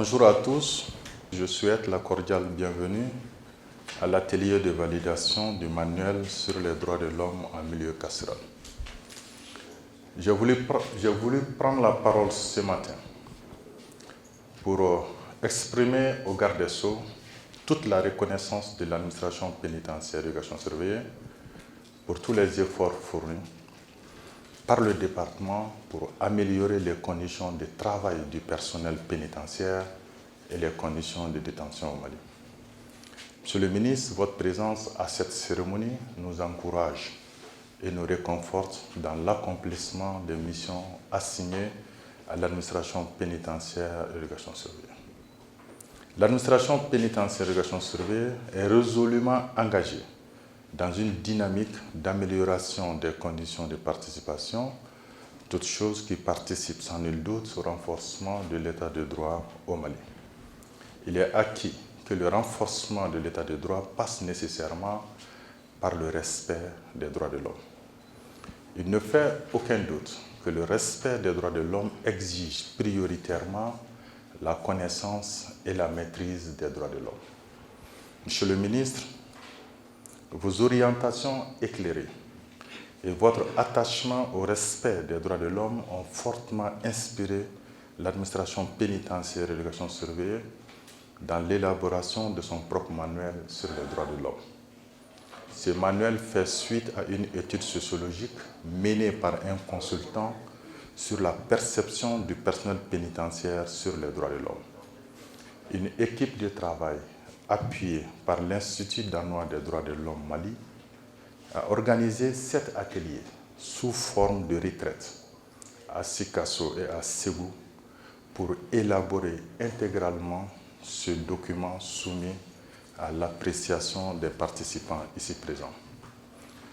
Bonjour à tous, je souhaite la cordiale bienvenue à l'atelier de validation du manuel sur les droits de l'homme en milieu carcéral. J'ai voulu prendre la parole ce matin pour exprimer au garde des Sceaux toute la reconnaissance de l'administration pénitentiaire et d'éducation surveillée pour tous les efforts fournis par le département pour améliorer les conditions de travail du personnel pénitentiaire et les conditions de détention au Mali. Monsieur le ministre, votre présence à cette cérémonie nous encourage et nous réconforte dans l'accomplissement des missions assignées à l'administration pénitentiaire et d'éducation surveillée. L'administration pénitentiaire et d'éducation surveillée est résolument engagée dans une dynamique d'amélioration des conditions de participation, toutes choses qui participent sans nul doute au renforcement de l'état de droit au Mali. Il est acquis que le renforcement de l'état de droit passe nécessairement par le respect des droits de l'homme. Il ne fait aucun doute que le respect des droits de l'homme exige prioritairement la connaissance et la maîtrise des droits de l'homme. Monsieur le ministre, vos orientations éclairées et votre attachement au respect des droits de l'homme ont fortement inspiré l'administration pénitentiaire et d'éducation surveillée dans l'élaboration de son propre manuel sur les droits de l'homme. Ce manuel fait suite à une étude sociologique menée par un consultant sur la perception du personnel pénitentiaire sur les droits de l'homme. Une équipe de travail appuyée par l'Institut danois des droits de l'homme Mali a organisé 7 ateliers sous forme de retraite à Sikasso et à Ségou pour élaborer intégralement ce document soumis à l'appréciation des participants ici présents.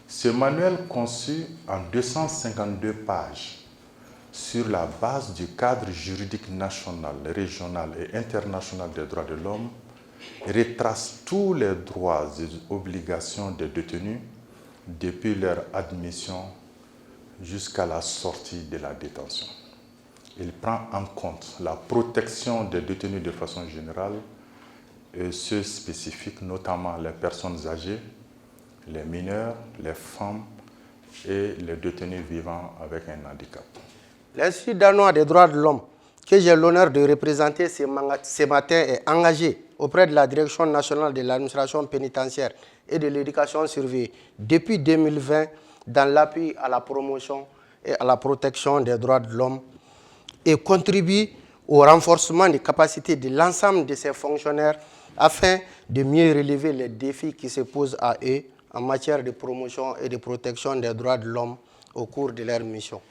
Ce manuel conçu en 252 pages sur la base du cadre juridique national, régional et international des droits de l'homme retrace tous les droits et obligations des détenus depuis leur admission jusqu'à la sortie de la détention. Il prend en compte la protection des détenus de façon générale et ceux spécifiques, notamment les personnes âgées, les mineurs, les femmes et les détenus vivant avec un handicap. L'Institut danois des droits de l'homme, que j'ai l'honneur de représenter ce matin, est engagé auprès de la Direction nationale de l'administration pénitentiaire et de l'éducation surveillée depuis 2020 dans l'appui à la promotion et à la protection des droits de l'homme et contribue au renforcement des capacités de l'ensemble de ses fonctionnaires afin de mieux relever les défis qui se posent à eux en matière de promotion et de protection des droits de l'homme au cours de leur mission.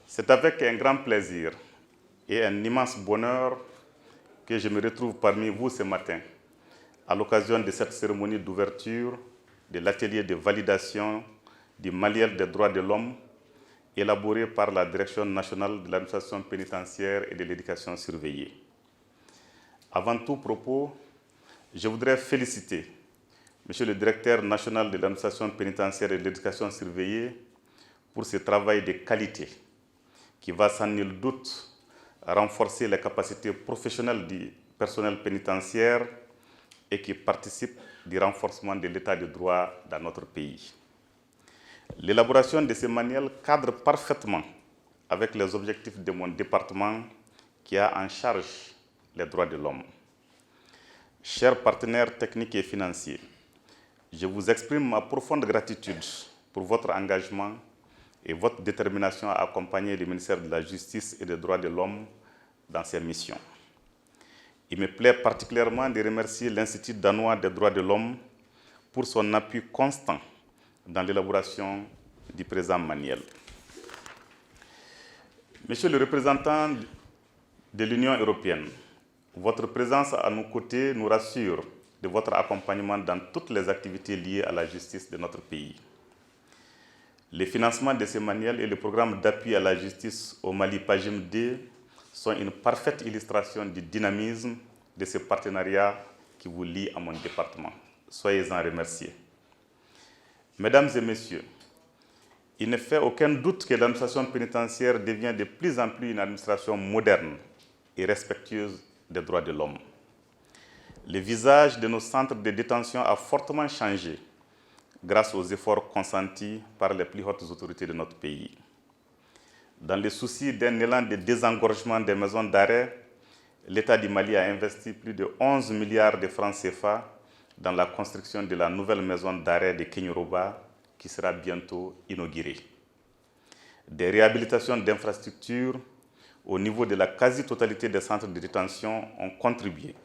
C'est avec un grand plaisir et un immense bonheur que je me retrouve parmi vous ce matin à l'occasion de cette cérémonie d'ouverture de l'atelier de validation du manuel des droits de l'homme élaboré par la Direction nationale de l'administration pénitentiaire et de l'éducation surveillée. Avant tout propos, je voudrais féliciter Monsieur le Directeur national de l'administration pénitentiaire et de l'éducation surveillée pour ce travail de qualité qui va sans nul doute renforcer les capacités professionnelles du personnel pénitentiaire et qui participe du renforcement de l'état de droit dans notre pays. L'élaboration de ce manuel cadre parfaitement avec les objectifs de mon département qui a en charge les droits de l'homme. Chers partenaires techniques et financiers, je vous exprime ma profonde gratitude pour votre engagement et votre détermination à accompagner le ministère de la Justice et des Droits de l'Homme dans ses missions. Il me plaît particulièrement de remercier l'Institut danois des droits de l'homme pour son appui constant dans l'élaboration du présent manuel. Monsieur le représentant de l'Union européenne, votre présence à nos côtés nous rassure de votre accompagnement dans toutes les activités liées à la justice de notre pays. Le financement de ce manuel et le programme d'appui à la justice au Mali PAJIM-D sont une parfaite illustration du dynamisme de ce partenariat qui vous lie à mon département. Soyez-en remerciés. Mesdames et messieurs, il ne fait aucun doute que l'administration pénitentiaire devient de plus en plus une administration moderne et respectueuse des droits de l'homme. Le visage de nos centres de détention a fortement changé grâce aux efforts consentis par les plus hautes autorités de notre pays. Dans le souci d'un élan de désengorgement des maisons d'arrêt, l'État du Mali a investi plus de 11 milliards de francs CFA dans la construction de la nouvelle maison d'arrêt de Kenyoroba qui sera bientôt inaugurée. Des réhabilitations d'infrastructures au niveau de la quasi-totalité des centres de détention ont contribué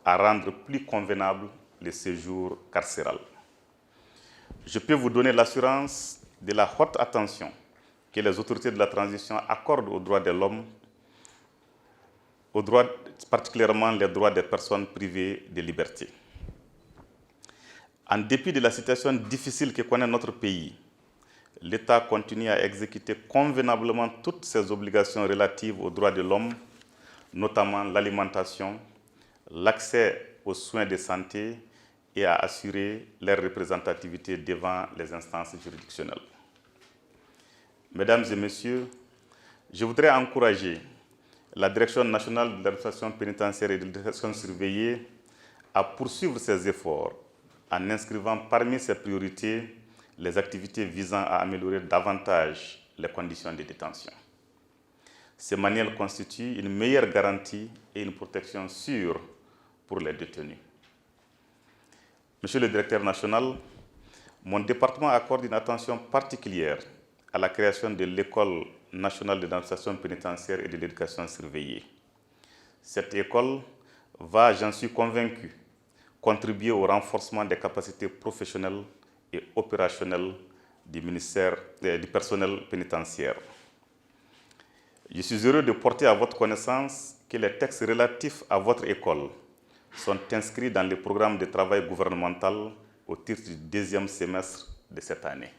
à rendre plus convenable le séjour carcéral. Je peux vous donner l'assurance de la haute attention que les autorités de la transition accordent aux droits de l'homme, particulièrement les droits des personnes privées de liberté. En dépit de la situation difficile que connaît notre pays, l'État continue à exécuter convenablement toutes ses obligations relatives aux droits de l'homme, notamment l'alimentation, l'accès aux soins de santé et à assurer leur représentativité devant les instances juridictionnelles. Mesdames et messieurs, je voudrais encourager la Direction nationale de l'administration pénitentiaire et de l'éducation surveillée à poursuivre ses efforts en inscrivant parmi ses priorités les activités visant à améliorer davantage les conditions de détention. Ces manuels constituent une meilleure garantie et une protection sûre pour les détenus. Monsieur le directeur national, mon département accorde une attention particulière à la création de l'École nationale de l'administration pénitentiaire et de l'éducation surveillée. Cette école va, j'en suis convaincu, contribuer au renforcement des capacités professionnelles et opérationnelles du personnel pénitentiaire. Je suis heureux de porter à votre connaissance que les textes relatifs à votre école sont inscrits dans le programme de travail gouvernemental au titre du deuxième semestre de cette année.